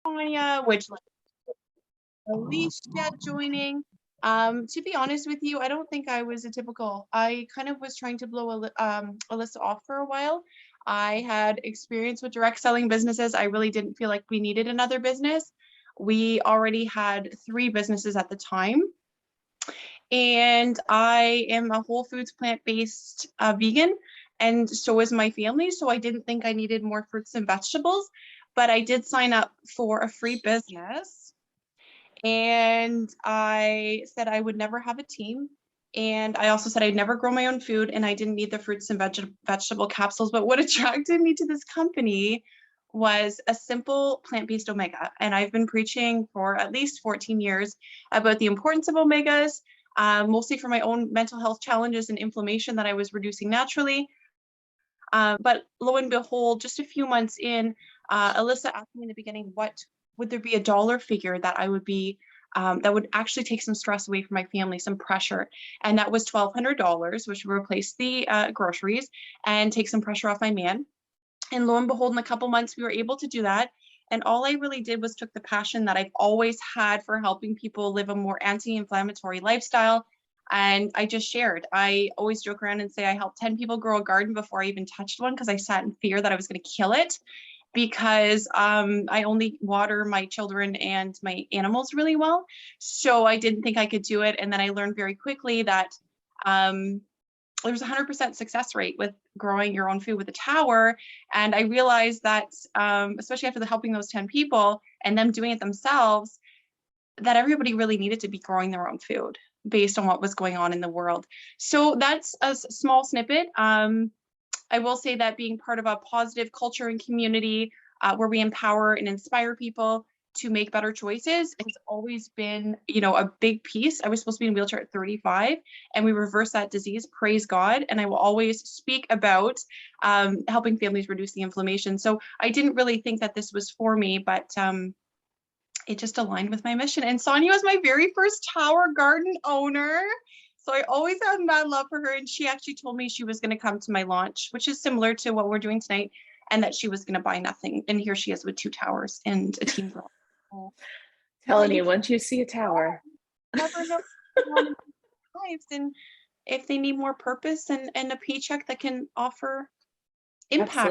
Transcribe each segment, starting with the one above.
California, which like Alysha joining. To be honest with you, I don't think I was a typical. I kind of was trying to blow Alyssa off for a while. I had experience with direct selling businesses. I really didn't feel like we needed another business. We already had 3 businesses at the time. And I am a whole foods plant-based vegan, and so is my family. So I didn't think I needed more fruits and vegetables, but I did sign up for a free business. And I said I would never have a team. And I also said I'd never grow my own food and I didn't need the fruits and vegetable capsules. But what attracted me to this company was a simple plant-based omega. And I've been preaching for at least 14 years about the importance of omegas, mostly for my own mental health challenges and inflammation that I was reducing naturally. But lo and behold, just a few months in, Alyssa asked me in the beginning, what would there be a dollar figure that I would be, that would actually take some stress away from my family, some pressure. And that was $1,200, which would replace the groceries and take some pressure off my man. And lo and behold, in a couple months, we were able to do that. And all I really did was took the passion that I've always had for helping people live a more anti-inflammatory lifestyle. And I just shared. I always joke around and say I helped 10 people grow a garden before I even touched one because I sat in fear that I was going to kill it because I only water my children and my animals really well. So I didn't think I could do it. And then I learned very quickly that there's a 100% success rate with growing your own food with a tower. And I realized that, especially after helping those 10 people and them doing it themselves, that everybody really needed to be growing their own food based on what was going on in the world. So that's a small snippet. I will say that being part of a positive culture and community where we empower and inspire people to make better choices has always been, a big piece. I was supposed to be in a wheelchair at 35 and we reversed that disease, praise God. And I will always speak about helping families reduce the inflammation. So I didn't really think that this was for me, but it just aligned with my mission. And Sonia was my very first tower garden owner. So I always had mad love for her. And she actually told me she was going to come to my launch, which is similar to what we're doing tonight, and that she was going to buy nothing. And here she is with 2 towers and a team girl. Telling you, once you see a tower, never know lives, and if they need more purpose and a paycheck that can offer impact.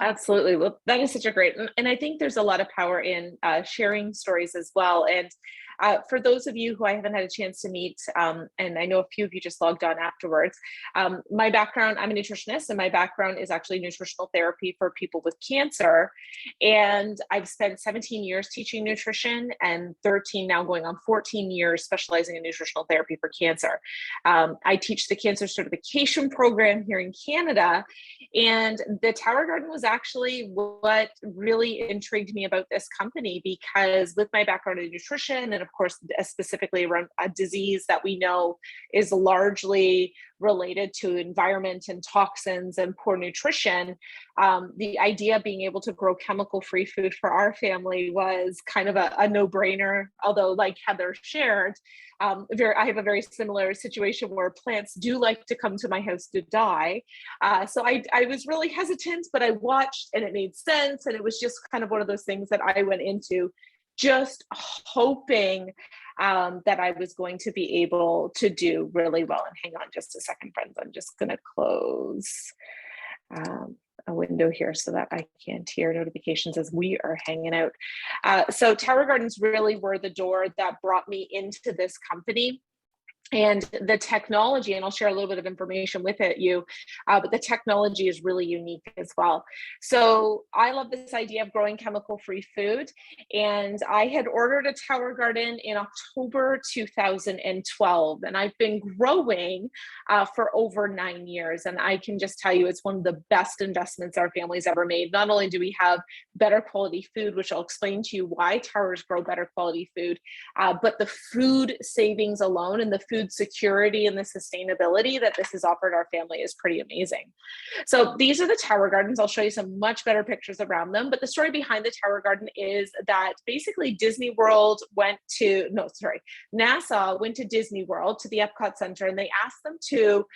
Absolutely. Well, that is such a great, and I think there's a lot of power in sharing stories as well. And for those of you who I haven't had a chance to meet, and I know a few of you just logged on afterwards, my background, I'm a nutritionist, and my background is actually nutritional therapy for people with cancer. And I've spent 17 years teaching nutrition and 13, now going on 14 years specializing in nutritional therapy for cancer. I teach the cancer certification program here in Canada, and the Tower Garden was actually what really intrigued me about this company, because with my background in nutrition, and of course, specifically around a disease that we know is largely related to environment and toxins and poor nutrition, the idea of being able to grow chemical-free food for our family was kind of a no-brainer. Although, like Heather shared, I have a very similar situation where plants do like to come to my house to die. So I was really hesitant, but I watched and it made sense. And it was just kind of one of those things that I went into just hoping that I was going to be able to do really well. And hang on just a second, friends. I'm just going to close a window here so that I can't hear notifications as we are hanging out. So Tower Gardens really were the door that brought me into this company. And the technology, and I'll share a little bit of information with but the technology is really unique as well. So I love this idea of growing chemical-free food. And I had ordered a Tower Garden in October 2012, and I've been growing for over 9 years. And I can just tell you, it's one of the best investments our family's ever made. Not only do we have better quality food, which I'll explain to you why towers grow better quality food, but the food savings alone and the food food security and the sustainability that this has offered our family is pretty amazing. So these are the tower gardens. I'll show you some much better pictures around them. But the story behind the tower garden is that basically NASA went to Disney World, to the Epcot Center, and they asked them to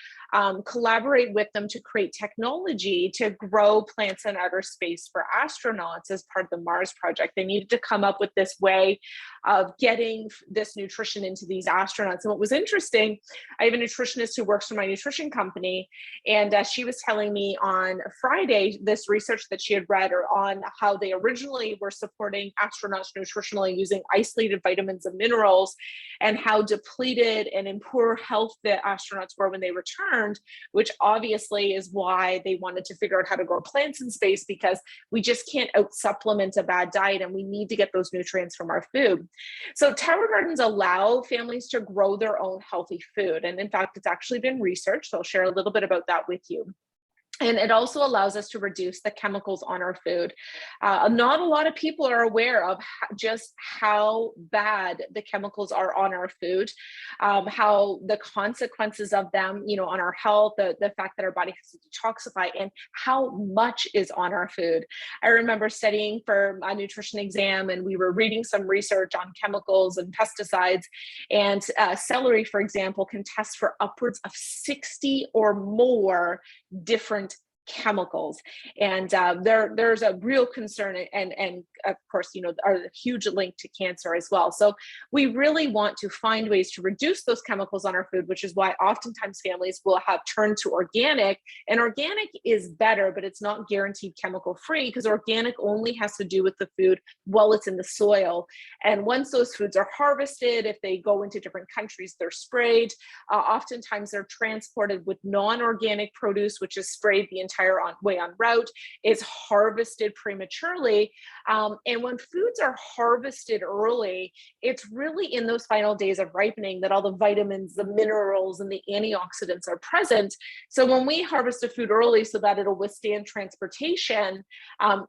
collaborate with them to create technology to grow plants in outer space for astronauts as part of the Mars project. They needed to come up with this way of getting this nutrition into these astronauts. And what was interesting, I have a nutritionist who works for my nutrition company, and she was telling me on Friday this research that she had read on how they originally were supporting astronauts nutritionally using isolated vitamins and minerals, and how depleted and in poor health the astronauts were when they returned, which obviously is why they wanted to figure out how to grow plants in space, because we just can't out supplement a bad diet and we need to get those nutrients from our food. So tower gardens allow families to grow their own healthy food. And in fact, it's actually been researched. So I'll share a little bit about that with you. And it also allows us to reduce the chemicals on our food. Not a lot of people are aware of just how bad the chemicals are on our food, how the consequences of them, on our health, the fact that our body has to detoxify, and how much is on our food. I remember studying for a nutrition exam, and we were reading some research on chemicals and pesticides, and celery, for example, can test for upwards of 60 or more different chemicals. And there's a real concern, and of course, are a huge link to cancer as well. So we really want to find ways to reduce those chemicals on our food, which is why oftentimes families will have turned to organic. And organic is better, but it's not guaranteed chemical free, because organic only has to do with the food while it's in the soil. And once those foods are harvested, if they go into different countries, they're sprayed. Oftentimes they're transported with non-organic produce, which is sprayed the entire way en route, is harvested prematurely. And when foods are harvested early, it's really in those final days of ripening that all the vitamins, the minerals, and the antioxidants are present. So when we harvest a food early so that it'll withstand transportation,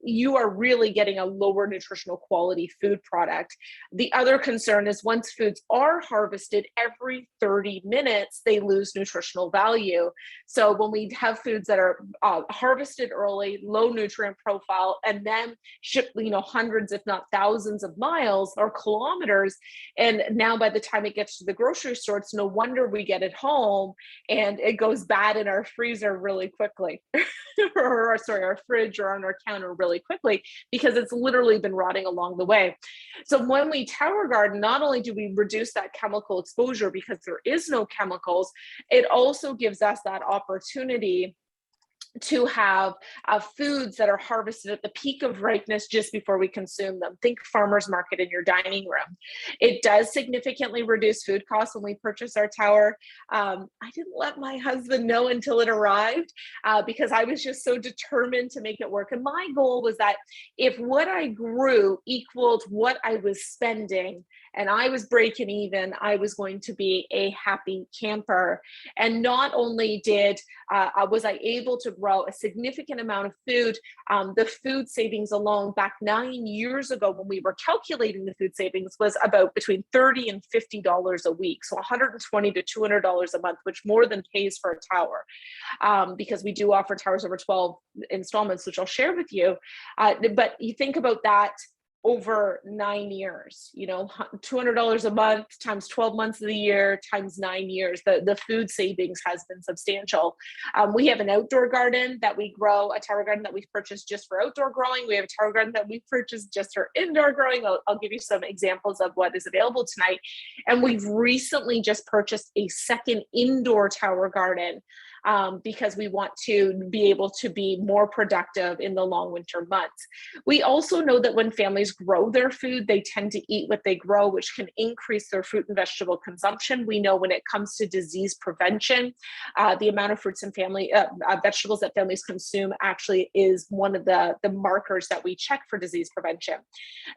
you are really getting a lower nutritional quality food product. The other concern is once foods are harvested, every 30 minutes, they lose nutritional value. So when we have foods that are harvested early, low nutrient profile, and then shipped, hundreds, if not thousands of miles or kilometers. And now by the time it gets to the grocery store, it's no wonder we get it home and it goes bad in our freezer really quickly, or sorry, our fridge or on our counter really quickly, because it's literally been rotting along the way. So when we tower garden, not only do we reduce that chemical exposure because there is no chemicals, it also gives us that opportunity to have foods that are harvested at the peak of ripeness just before we consume them. Think farmer's market in your dining room. It does significantly reduce food costs when we purchase our tower. I didn't let my husband know until it arrived because I was just so determined to make it work. And my goal was that if what I grew equaled what I was spending, and I was breaking even, I was going to be a happy camper. And not only was I able to grow a significant amount of food, the food savings alone back 9 years ago when we were calculating the food savings was about between $30 and $50 a week. So $120 to $200 a month, which more than pays for a tower, because we do offer towers over 12 installments, which I'll share with you. But you think about that over 9 years, $200 a month times 12 months of the year times 9 years, the food savings has been substantial. We have an outdoor garden that we grow, a tower garden that we've purchased just for outdoor growing. We have a tower garden that we've purchased just for indoor growing. I'll give you some examples of what is available tonight. And we've recently just purchased a second indoor tower garden because we want to be able to be more productive in the long winter months. We also know that when families grow their food, they tend to eat what they grow, which can increase their fruit and vegetable consumption. We know when it comes to disease prevention, the amount of fruits and vegetables that families consume actually is one of the markers that we check for disease prevention.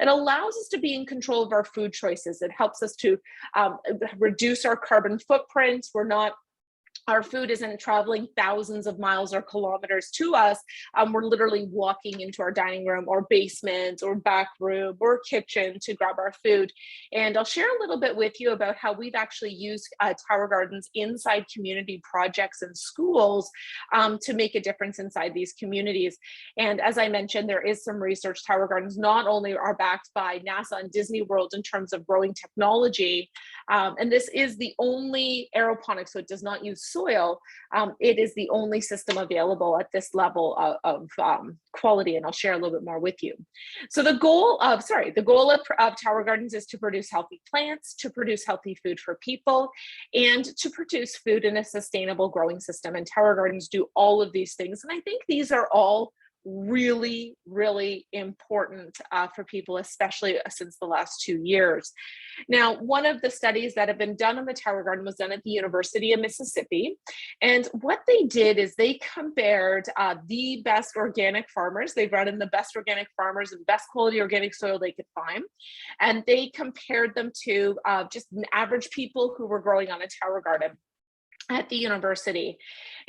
It allows us to be in control of our food choices. It helps us to reduce our carbon footprint. We're not Our food isn't traveling thousands of miles or kilometers to us. We're literally walking into our dining room or basement or back room or kitchen to grab our food. And I'll share a little bit with you about how we've actually used Tower Gardens inside community projects in schools to make a difference inside these communities. And as I mentioned, there is some research. Tower Gardens not only are backed by NASA and Disney World in terms of growing technology, and this is the only aeroponics, so it does not use soil. It is the only system available at this level of quality, and I'll share a little bit more with you. So the goal of Tower Gardens is to produce healthy plants, to produce healthy food for people, and to produce food in a sustainable growing system. And Tower Gardens do all of these things. And I think these are all really, really important for people, especially since the last 2 years. Now, one of the studies that have been done on the Tower Garden was done at the University of Mississippi. And what they did is they compared the best organic farmers. They brought in the best organic farmers and best quality organic soil they could find. And they compared them to just average people who were growing on a Tower Garden at the university.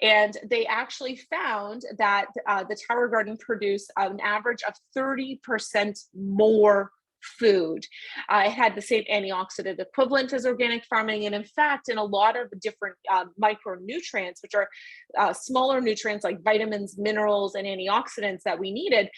And they actually found that the Tower Garden produced an average of 30% more food. It had the same antioxidant equivalent as organic farming. And in fact, in a lot of different micronutrients, which are smaller nutrients like vitamins, minerals, and antioxidants that we needed,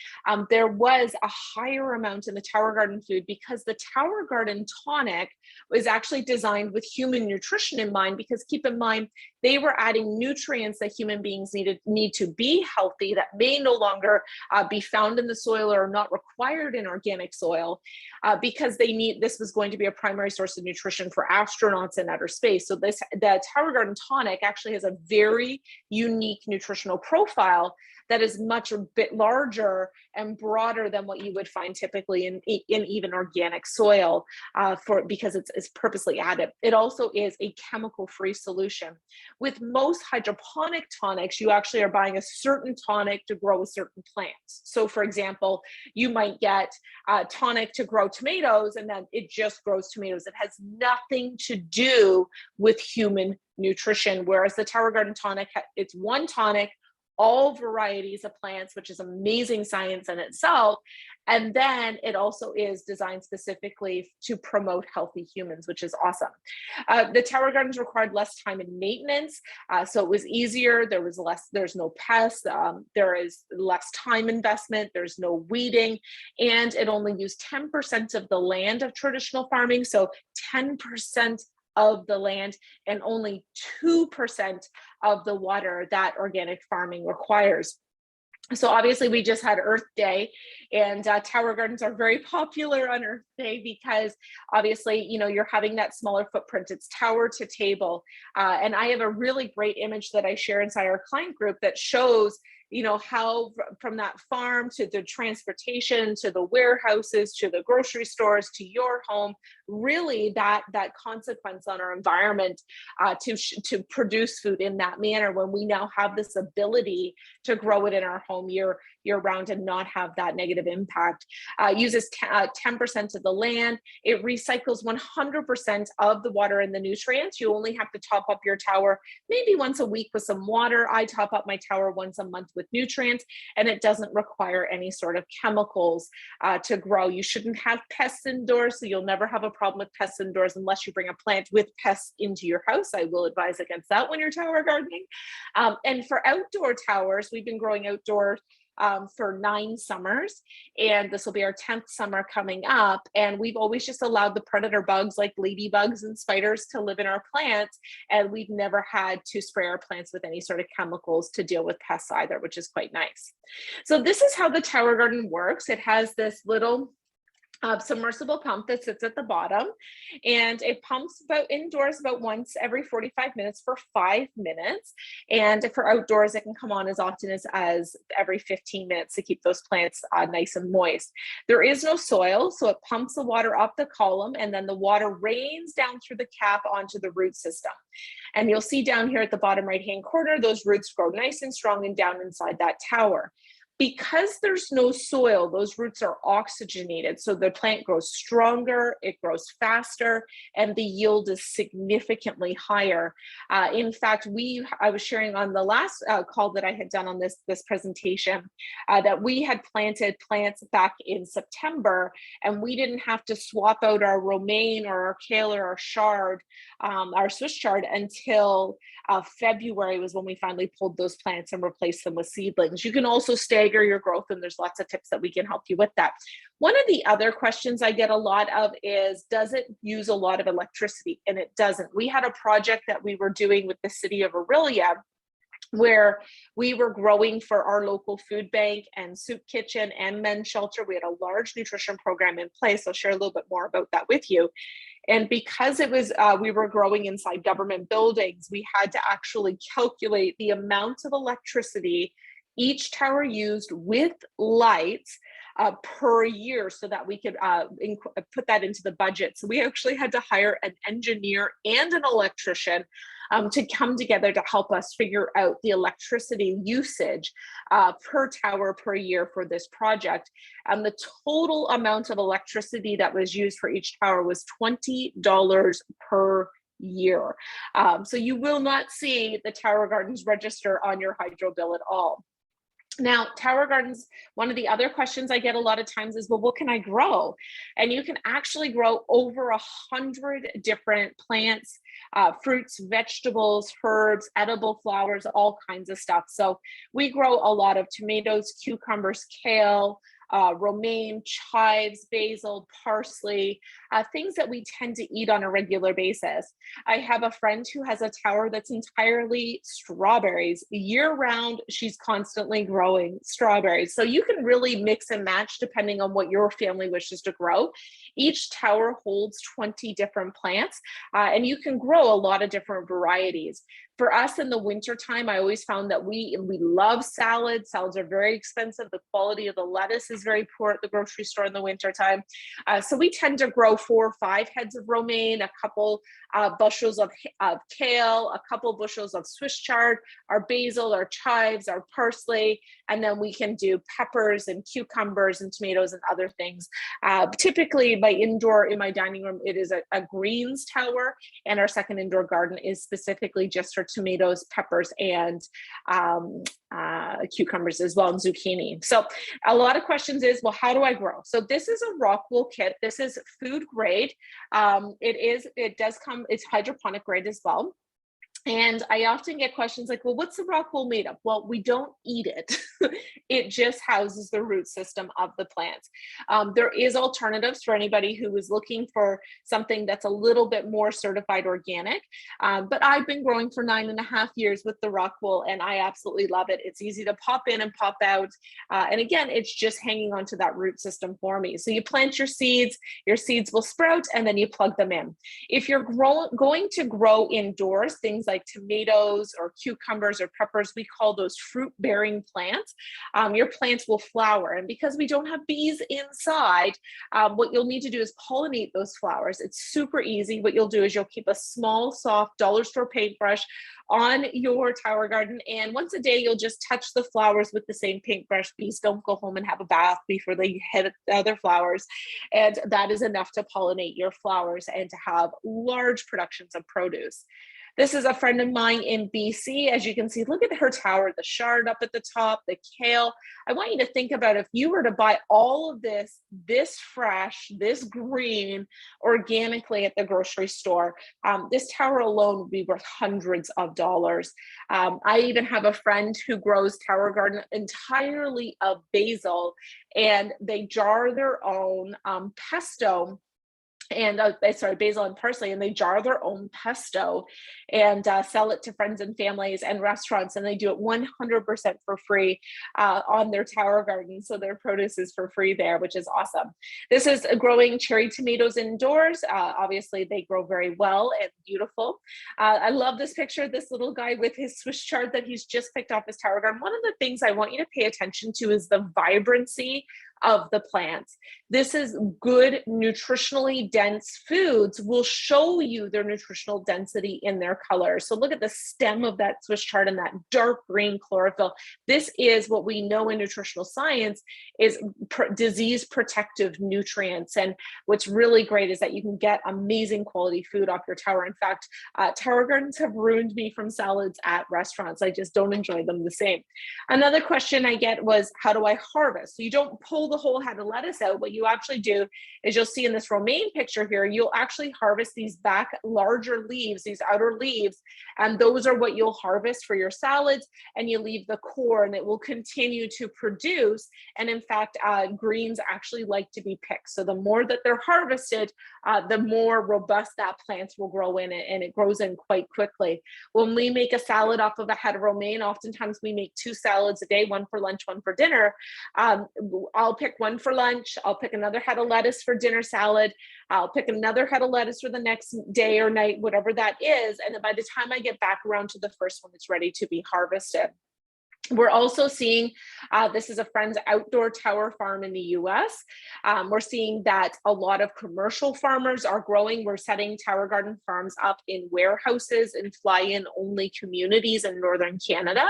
there was a higher amount in the Tower Garden food because the Tower Garden tonic was actually designed with human nutrition in mind, because keep in mind, they were adding nutrients that human beings need to be healthy that may no longer be found in the soil or not required in organic soil, because this was going to be a primary source of nutrition for astronauts in outer space. So the Tower Garden tonic actually has a very unique nutritional profile that is much a bit larger and broader than what you would find typically in even organic soil, because it's purposely added. It also is a chemical-free solution. With most hydroponic tonics, you actually are buying a certain tonic to grow a certain plant. So for example, you might get a tonic to grow tomatoes, and then it just grows tomatoes. It has nothing to do with human nutrition, whereas the Tower Garden tonic, it's one tonic, all varieties of plants, which is amazing science in itself. And then it also is designed specifically to promote healthy humans, which is awesome. The Tower Gardens required less time in maintenance, so it was easier. There's no pests, there is less time investment, there's no weeding, and it only used 10% of the land of traditional farming. So 10% of the land and only 2% of the water that organic farming requires. So obviously we just had Earth Day, and Tower Gardens are very popular on Earth Day because obviously, you're having that smaller footprint. It's tower to table. And I have a really great image that I share inside our client group that shows how from that farm to the transportation, to the warehouses, to the grocery stores, to your home, really that consequence on our environment to produce food in that manner, when we now have this ability to grow it in our home year round and not have that negative impact. Uses 10% of the land. It recycles 100% of the water and the nutrients. You only have to top up your tower maybe once a week with some water. I top up my tower once a month with nutrients, and it doesn't require any sort of chemicals to grow. You shouldn't have pests indoors, so you'll never have a problem with pests indoors unless you bring a plant with pests into your house. I will advise against that when you're tower gardening. And for outdoor towers, we've been growing outdoors for 9 summers, and this will be our 10th summer coming up. And we've always just allowed the predator bugs like ladybugs and spiders to live in our plants, and we've never had to spray our plants with any sort of chemicals to deal with pests either, which is quite nice. So this is how the Tower Garden works. It has this little submersible pump that sits at the bottom, and it pumps indoors about once every 45 minutes for 5 minutes, and for outdoors it can come on as often as every 15 minutes to keep those plants nice and moist. There is no soil, so it pumps the water up the column, and then the water rains down through the cap onto the root system. And you'll see down here at the bottom right hand corner, those roots grow nice and strong and down inside that tower. Because there's no soil, those roots are oxygenated. So the plant grows stronger, it grows faster, and the yield is significantly higher. In fact, I was sharing on the last call that I had done on this presentation that we had planted plants back in September, and we didn't have to swap out our romaine or our kale or our Swiss chard until February was when we finally pulled those plants and replaced them with seedlings. You can also stagger your growth, and there's lots of tips that we can help you with that. One of the other questions I get a lot of is, does it use a lot of electricity? And it doesn't. We had a project that we were doing with the city of Aurelia where we were growing for our local food bank and soup kitchen and men's shelter. We had a large nutrition program in place. I'll share a little bit more about that with you. And because it was, we were growing inside government buildings, we had to actually calculate the amount of electricity each tower used with lights per year so that we could put that into the budget. So we actually had to hire an engineer and an electrician to come together to help us figure out the electricity usage per tower per year for this project. And the total amount of electricity that was used for each tower was $20 per year. So you will not see the Tower Gardens register on your hydro bill at all. Now, Tower Gardens, one of the other questions I get a lot of times is, well, what can I grow? And you can actually grow over 100 different plants, fruits, vegetables, herbs, edible flowers, all kinds of stuff. So we grow a lot of tomatoes, cucumbers, kale, romaine, chives, basil, parsley, things that we tend to eat on a regular basis. I have a friend who has a tower that's entirely strawberries. Year round, she's constantly growing strawberries. So you can really mix and match depending on what your family wishes to grow. Each tower holds 20 different plants, and you can grow a lot of different varieties. For us in the wintertime, I always found that we love salads. Salads are very expensive. The quality of the lettuce is very poor at the grocery store in the wintertime. So we tend to grow 4 or 5 heads of romaine, a couple bushels of kale, a couple bushels of Swiss chard, our basil, our chives, our parsley, and then we can do peppers and cucumbers and tomatoes and other things. Typically, in my dining room, it is a greens tower, and our second indoor garden is specifically just for tomatoes, peppers, and cucumbers as well, and zucchini. So a lot of questions is, well, how do I grow? So this is a rock wool kit. This is food grade. It's hydroponic grade as well. And I often get questions like, well, what's the rock wool made of? Well, we don't eat it. It just houses the root system of the plants. There is alternatives for anybody who is looking for something that's a little bit more certified organic. But I've been growing for 9.5 years with the rock wool, and I absolutely love it. It's easy to pop in and pop out. And again, it's just hanging onto that root system for me. So you plant your seeds will sprout, and then you plug them in. If you're going to grow indoors, things like tomatoes or cucumbers or peppers, we call those fruit-bearing plants. Your plants will flower, and because we don't have bees inside, what you'll need to do is pollinate those flowers. It's super easy. What you'll do is you'll keep a small, soft dollar store paintbrush on your tower garden, and once a day you'll just touch the flowers with the same paintbrush. Bees don't go home and have a bath before they hit other flowers, and that is enough to pollinate your flowers and to have large productions of produce. This is a friend of mine in BC. As you can see, look at her tower, the chard up at the top, the kale. I want you to think about if you were to buy all of this fresh, this green, organically at the grocery store, this tower alone would be worth hundreds of dollars. I even have a friend who grows tower garden entirely of basil, and they jar their own pesto and basil and parsley, and they jar their own pesto and sell it to friends and families and restaurants, and they do it 100% for free on their tower garden. So their produce is for free there, which is awesome. This is growing cherry tomatoes indoors. Obviously they grow very well and beautiful. I love this picture, this little guy with his Swiss chard that he's just picked off his tower garden. One of the things I want you to pay attention to is the vibrancy of the plants. This is good, nutritionally dense foods will show you their nutritional density in their color. So look at the stem of that Swiss chard and that dark green chlorophyll. This is what we know in nutritional science is disease protective nutrients. And what's really great is that you can get amazing quality food off your tower. In fact, tower gardens have ruined me from salads at restaurants. I just don't enjoy them the same. Another question I get was, how do I harvest? So you don't pull the whole head of lettuce out. What you actually do is, you'll see in this romaine picture here, you'll actually harvest these back larger leaves, these outer leaves, and those are what you'll harvest for your salads, and you leave the core and it will continue to produce. And in fact, greens actually like to be picked. So the more that they're harvested, the more robust that plant will grow in it, and it grows in quite quickly. When we make a salad off of a head of romaine, oftentimes we make 2 salads a day, one for lunch, one for dinner. I'll pick one for lunch. I'll pick another head of lettuce for dinner salad. I'll pick another head of lettuce for the next day or night, whatever that is. And then by the time I get back around to the first one, it's ready to be harvested. We're also seeing, this is a friend's outdoor tower farm in the US. We're seeing that a lot of commercial farmers are growing. We're setting tower garden farms up in warehouses and fly-in only communities in Northern Canada.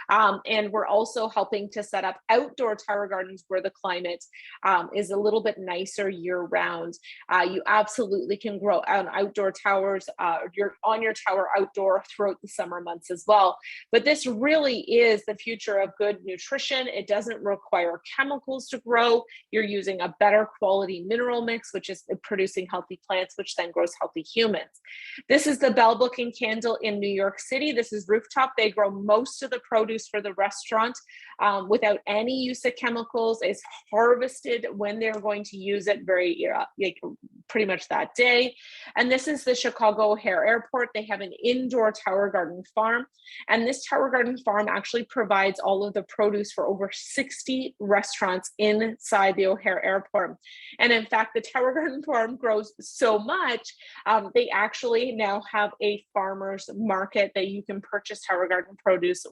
And we're also helping to set up outdoor tower gardens where the climate is a little bit nicer year round. You absolutely can grow on outdoor towers, you're on your tower outdoor throughout the summer months as well. But this really is the future of good nutrition. It doesn't require chemicals to grow. You're using a better quality mineral mix, which is producing healthy plants, which then grows healthy humans. This is the Bell Booking Candle in New York City. This is rooftop. They grow most of the produce for the restaurant without any use of chemicals. It's harvested when they're going to use it pretty much that day. And this is the Chicago O'Hare Airport. They have an indoor tower garden farm. And this tower garden farm actually provides all of the produce for over 60 restaurants inside the O'Hare Airport. And in fact, the tower garden farm grows so much, they actually now have a farmer's market that you can purchase tower garden produce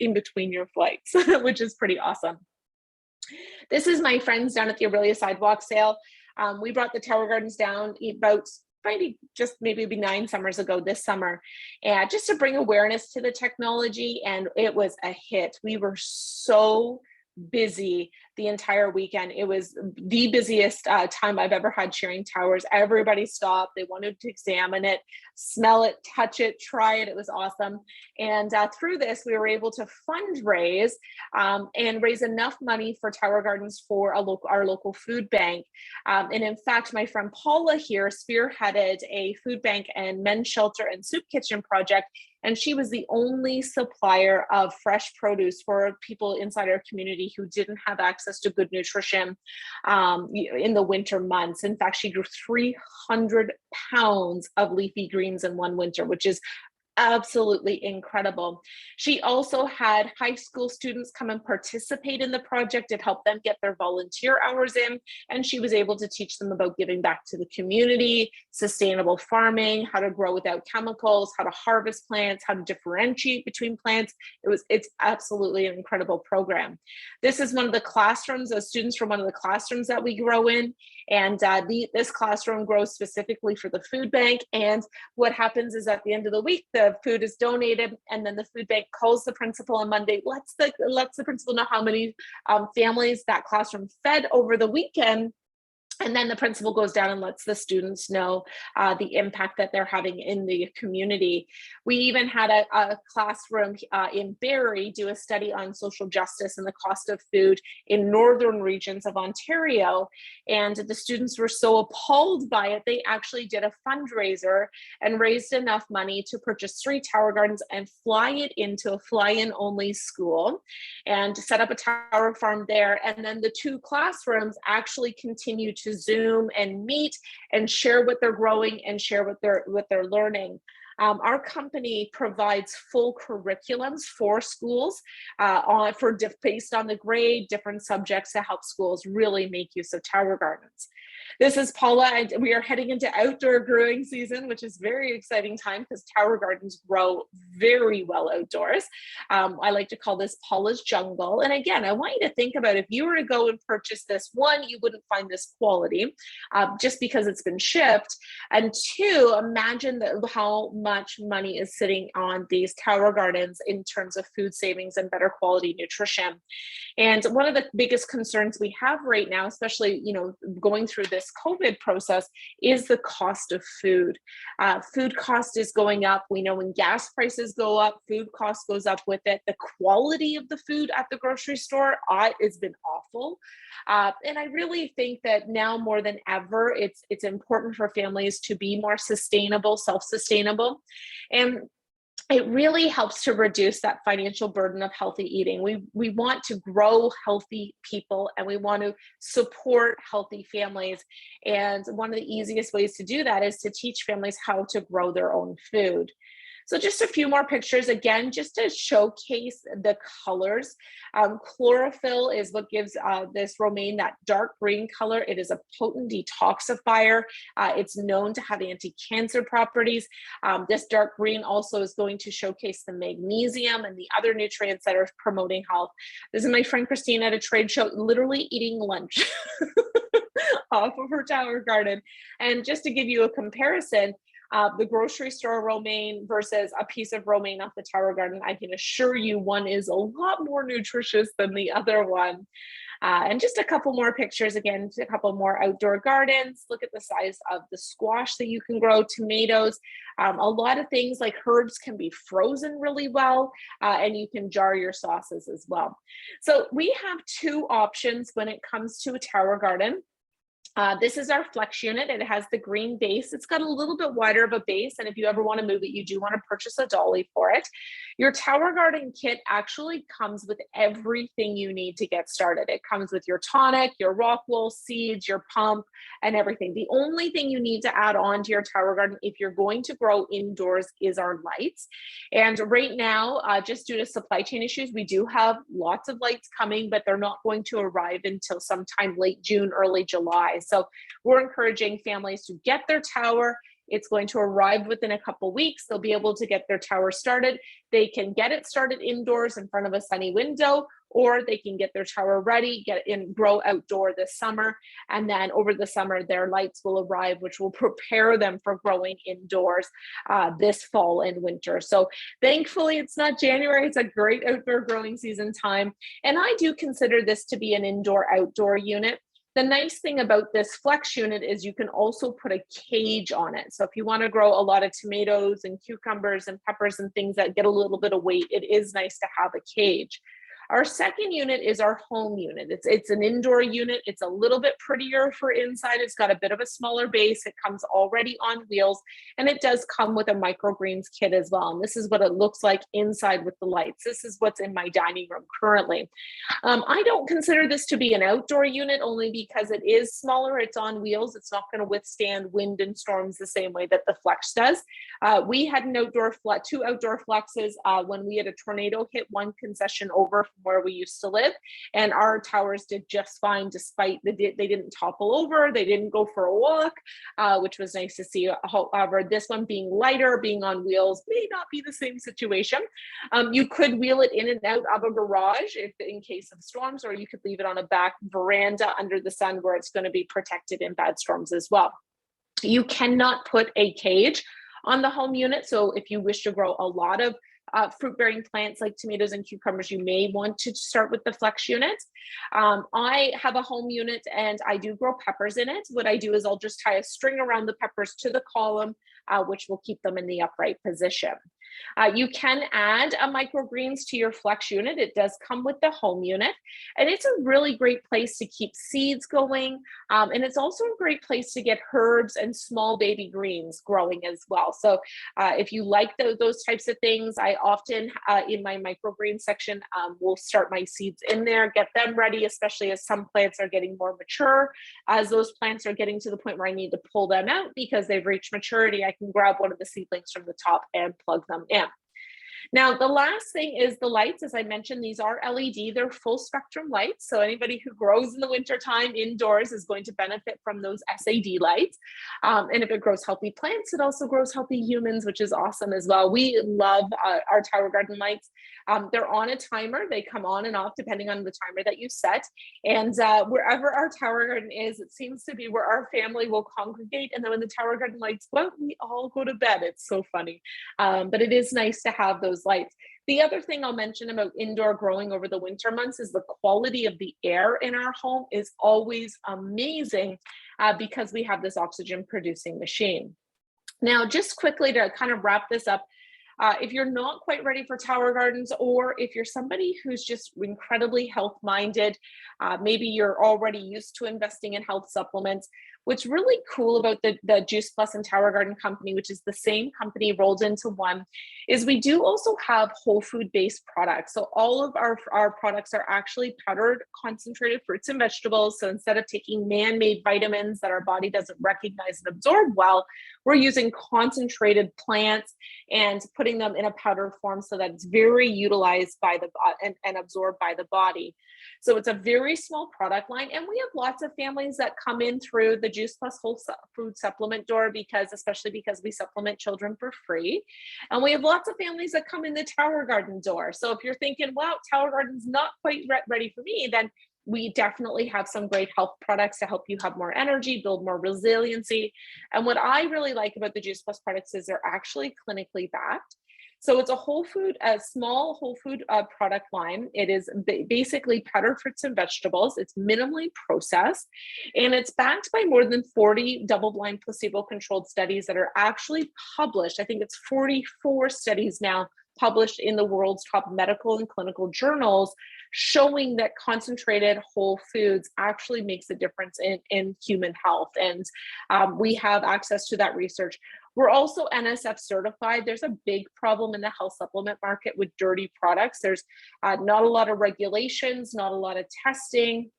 in between your flights, which is pretty awesome. This is my friends down at the Aurelia Sidewalk Sale. We brought the tower gardens down about maybe 9 summers ago this summer, and just to bring awareness to the technology, and it was a hit. We were so busy the entire weekend. It was the busiest time I've ever had sharing towers. Everybody stopped. They wanted to examine it, smell it, touch it, try it. It was awesome. And through this, we were able to fundraise and raise enough money for tower gardens for our local food bank. And in fact, my friend Paula here spearheaded a food bank and men's shelter and soup kitchen project. And she was the only supplier of fresh produce for people inside our community who didn't have access to good nutrition in the winter months. In fact, she grew 300 pounds of leafy greens in one winter, which is absolutely incredible. She also had high school students come and participate in the project. It helped them get their volunteer hours in, and she was able to teach them about giving back to the community, sustainable farming, how to grow without chemicals, how to harvest plants, how to differentiate between plants. It's absolutely an incredible program. This is one of the classrooms, students from one of the classrooms that we grow in, and this classroom grows specifically for the food bank. And what happens is at the end of the week, the food is donated, and then the food bank calls the principal on Monday, lets the principal know how many families that classroom fed over the weekend. And then the principal goes down and lets the students know the impact that they're having in the community. We even had a classroom in Barrie do a study on social justice and the cost of food in northern regions of Ontario. And the students were so appalled by it, they actually did a fundraiser and raised enough money to purchase 3 tower gardens and fly it into a fly-in only school and set up a tower farm there. And then the 2 classrooms actually continue to Zoom and meet and share what they're growing and share what they're learning. Our company provides full curriculums for schools based on the grade, different subjects to help schools really make use of tower gardens. This is Paula, and we are heading into outdoor growing season, which is very exciting time because tower gardens grow very well outdoors. I like to call this Paula's jungle. And again, I want you to think about if you were to go and purchase this, one, you wouldn't find this quality just because it's been shipped. And two, imagine how much money is sitting on these tower gardens in terms of food savings and better quality nutrition. And one of the biggest concerns we have right now, especially, going through this COVID process, is the cost of food. Food cost is going up. We know when gas prices go up, food cost goes up with it. The quality of the food at the grocery store has been awful. And I really think that now more than ever, it's important for families to be more sustainable, self-sustainable. And it really helps to reduce that financial burden of healthy eating. We want to grow healthy people and we want to support healthy families. And one of the easiest ways to do that is to teach families how to grow their own food. So just a few more pictures, again, just to showcase the colors. Chlorophyll is what gives this romaine that dark green color. It is a potent detoxifier. It's known to have anti-cancer properties. This dark green also is going to showcase the magnesium and the other nutrients that are promoting health. This is my friend Christine at a trade show, literally eating lunch off of her tower garden. And just to give you a comparison, the grocery store romaine versus a piece of romaine off the tower garden, I can assure you one is a lot more nutritious than the other one. And just a couple more pictures, again, a couple more outdoor gardens. Look at the size of the squash that you can grow, tomatoes. A lot of things like herbs can be frozen really well, and you can jar your sauces as well. So we have two options when it comes to a tower garden. This is our flex unit. It has the green base. It's got a little bit wider of a base. And if you ever want to move it, you do want to purchase a dolly for it. Your tower garden kit actually comes with everything you need to get started. It comes with your tonic, your rock wool, seeds, your pump, and everything. The only thing you need to add on to your tower garden if you're going to grow indoors is our lights. And right now, just due to supply chain issues, we do have lots of lights coming, but they're not going to arrive until sometime late June, early July. So we're encouraging families to get their tower. It's going to arrive within a couple weeks. They'll be able to get their tower started. They can get it started indoors in front of a sunny window, or they can get their tower ready, get it in, grow outdoor this summer. And then over the summer, their lights will arrive, which will prepare them for growing indoors this fall and winter. So thankfully, it's not January. It's a great outdoor growing season time. And I do consider this to be an indoor-outdoor unit. The nice thing about this flex unit is you can also put a cage on it. So if you want to grow a lot of tomatoes and cucumbers and peppers and things that get a little bit of weight, it is nice to have a cage. Our second unit is our home unit. It's an indoor unit. It's a little bit prettier for inside. It's got a bit of a smaller base. It comes already on wheels, and it does come with a microgreens kit as well. And this is what it looks like inside with the lights. This is what's in my dining room currently. I don't consider this to be an outdoor unit only because it is smaller. It's on wheels. It's not going to withstand wind and storms the same way that the Flex does. We had an two outdoor Flexes when we had a tornado hit one concession over from where we used to live, and our towers did just fine despite they didn't topple over, they didn't go for a walk, which was nice to see. However, this one being lighter, being on wheels, may not be the same situation. You could wheel it in and out of a garage if in case of storms, or you could leave it on a back veranda under the sun where it's going to be protected in bad storms as well. You cannot put a cage on the home unit, so if you wish to grow a lot of fruit-bearing plants like tomatoes and cucumbers, you may want to start with the flex unit. I have a home unit and I do grow peppers in it. What I do is I'll just tie a string around the peppers to the column, which will keep them in the upright position. You can add a microgreens to your flex unit. It does come with the home unit, and it's a really great place to keep seeds going. And it's also a great place to get herbs and small baby greens growing as well. So if you like those types of things, I often in my microgreen section will start my seeds in there, get them ready, especially as some plants are getting more mature. As those plants are getting to the point where I need to pull them out because they've reached maturity, I can grab one of the seedlings from the top and plug them in. Now, the last thing is the lights. As I mentioned, these are LED, they're full spectrum lights. So anybody who grows in the wintertime indoors is going to benefit from those SAD lights. And if it grows healthy plants, it also grows healthy humans, which is awesome as well. We love our Tower Garden lights. They're on a timer. They come on and off depending on the timer that you set. And wherever our Tower Garden is, it seems to be where our family will congregate. And then when the Tower Garden lights go out, we all go to bed. It's so funny. But it is nice to have those lights. The other thing I'll mention about indoor growing over the winter months is the quality of the air in our home is always amazing because we have this oxygen producing machine. Now, just quickly to kind of wrap this up, if you're not quite ready for Tower Gardens, or if you're somebody who's just incredibly health minded, maybe you're already used to investing in health supplements. What's really cool about the Juice Plus and Tower Garden company, which is the same company rolled into one, is we do also have whole food based products. So all of our products are actually powdered concentrated fruits and vegetables. So instead of taking man-made vitamins that our body doesn't recognize and absorb well, we're using concentrated plants and putting them in a powder form so that it's very utilized by the and absorbed by the body. So it's a very small product line, and we have lots of families that come in through the Juice Plus whole food supplement door especially because we supplement children for free. And we have lots of families that come in the Tower Garden door. So if you're thinking, wow, Tower Garden's not quite ready for me, then we definitely have some great health products to help you have more energy, build more resiliency. And what I really like about the Juice Plus products is they're actually clinically backed. So it's a small whole food product line. It is basically powdered fruits and vegetables. It's minimally processed, and it's backed by more than 40 double-blind placebo-controlled studies that are actually published. I think it's 44 studies now published in the world's top medical and clinical journals, showing that concentrated whole foods actually makes a difference in human health. And we have access to that research. We're also NSF certified. There's a big problem in the health supplement market with dirty products. There's not a lot of regulations, not a lot of testing.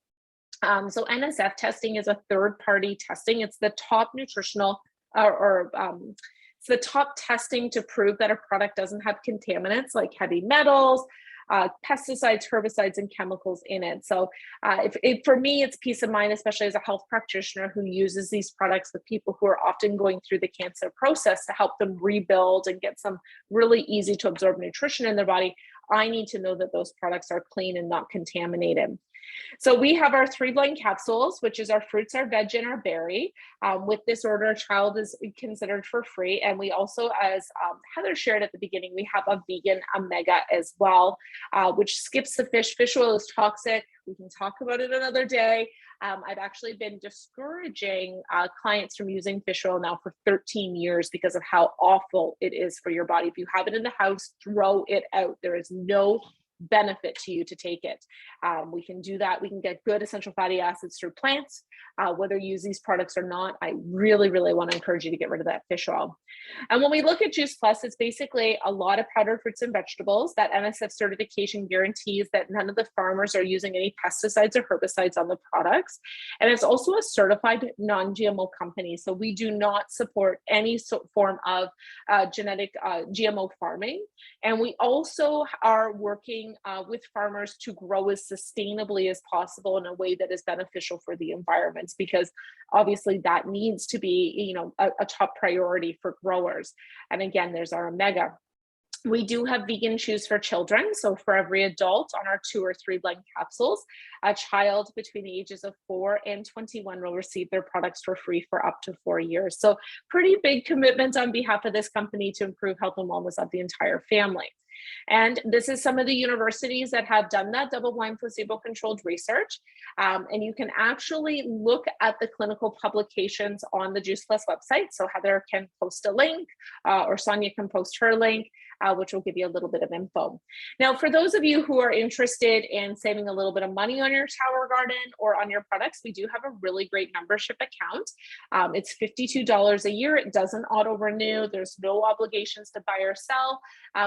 So NSF testing is a third-party testing. It's the top nutritional it's the top testing to prove that a product doesn't have contaminants like heavy metals, pesticides, herbicides, and chemicals in it. So for me, it's peace of mind, especially as a health practitioner who uses these products with people who are often going through the cancer process to help them rebuild and get some really easy to absorb nutrition in their body. I need to know that those products are clean and not contaminated. So we have our 3 blind capsules, which is our fruits, our veg, and our berry. With this order, a child is considered for free. And we also, as Heather shared at the beginning, we have a vegan omega as well, which skips the fish. Fish oil is toxic. We can talk about it another day. I've actually been discouraging clients from using fish oil now for 13 years because of how awful it is for your body. If you have it in the house, throw it out. There is no benefit to you to take it. We can do that. We can get good essential fatty acids through plants, whether you use these products or not. I really, really want to encourage you to get rid of that fish oil. And when we look at Juice Plus, it's basically a lot of powdered fruits and vegetables. That NSF certification guarantees that none of the farmers are using any pesticides or herbicides on the products. And it's also a certified non-GMO company. So we do not support any form of genetic GMO farming. And we also are working with farmers to grow as sustainably as possible in a way that is beneficial for the environment, because obviously that needs to be, a top priority for growers. And again, there's our omega. We do have vegan chews for children. So for every adult on our 2 or 3 blind capsules, a child between the ages of 4 and 21 will receive their products for free for up to 4 years. So pretty big commitment on behalf of this company to improve health and wellness of the entire family. And this is some of the universities that have done that double-blind placebo-controlled research. And you can actually look at the clinical publications on the Juice Plus website. So Heather can post a link or Sonia can post her link, which will give you a little bit of info. Now, for those of you who are interested in saving a little bit of money on your Tower Garden or on your products, we do have a really great membership account. It's $52 a year. It doesn't auto-renew. There's no obligations to buy or sell.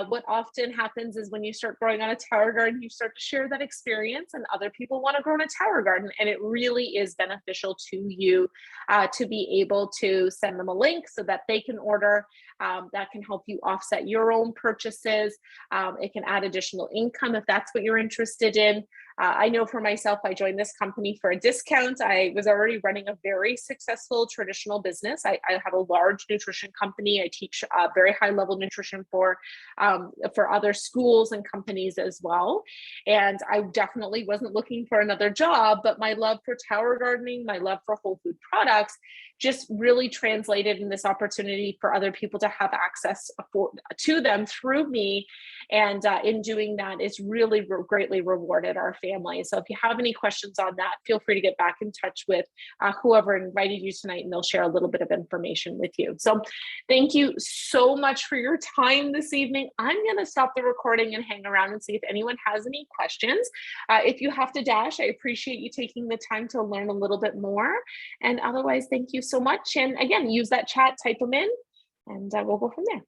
What often happens is when you start growing on a Tower Garden, you start to share that experience, and other people want to grow in a Tower Garden. And it really is beneficial to you to be able to send them a link so that they can order. That can help you offset your own purchases. It can add additional income if that's what you're interested in. I know for myself, I joined this company for a discount. I was already running a very successful traditional business. I have a large nutrition company. I teach very high level nutrition for other schools and companies as well. And I definitely wasn't looking for another job, but my love for tower gardening, my love for whole food products just really translated in this opportunity for other people to have access to them through me. And in doing that, it's really greatly rewarded our family. So if you have any questions on that, feel free to get back in touch with whoever invited you tonight, and they'll share a little bit of information with you. So thank you so much for your time this evening. I'm going to stop the recording and hang around and see if anyone has any questions. If you have to dash, I appreciate you taking the time to learn a little bit more. And otherwise, thank you so much. And again, use that chat, type them in, and we'll go from there.